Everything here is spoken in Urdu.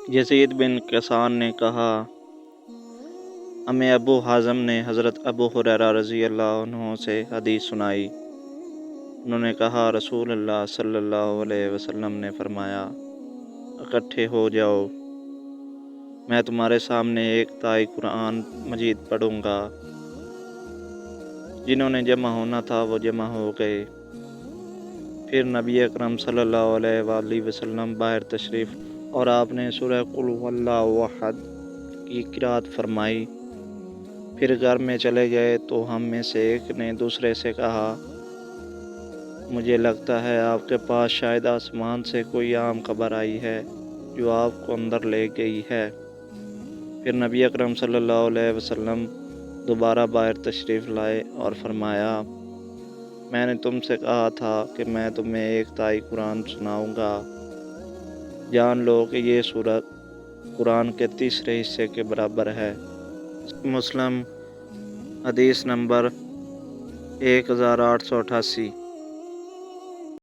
یزید بن کیسان نے کہا، ہمیں ابو حازم نے حضرت ابو ہریرہ رضی اللہ عنہ سے حدیث سنائی۔ انہوں نے کہا، رسول اللہ صلی اللہ علیہ وسلم نے فرمایا، اکٹھے ہو جاؤ، میں تمہارے سامنے ایک تائی قرآن مجید پڑھوں گا۔ جنہوں نے جمع ہونا تھا وہ جمع ہو گئے۔ پھر نبی اکرم صلی اللہ علیہ وآلہ وسلم باہر تشریف اور آپ نے سورہ قل هو اللہ احد کی قرأت فرمائی۔ پھر گھر میں چلے گئے تو ہم میں سے ایک نے دوسرے سے کہا، مجھے لگتا ہے آپ کے پاس شاید آسمان سے کوئی عام خبر آئی ہے جو آپ کو اندر لے گئی ہے۔ پھر نبی اکرم صلی اللہ علیہ وسلم دوبارہ باہر تشریف لائے اور فرمایا، میں نے تم سے کہا تھا کہ میں تمہیں ایک تائی قرآن سناؤں گا، جان لو کہ یہ سورت قرآن کے تیسرے حصے کے برابر ہے۔ مسلم حدیث نمبر 1888۔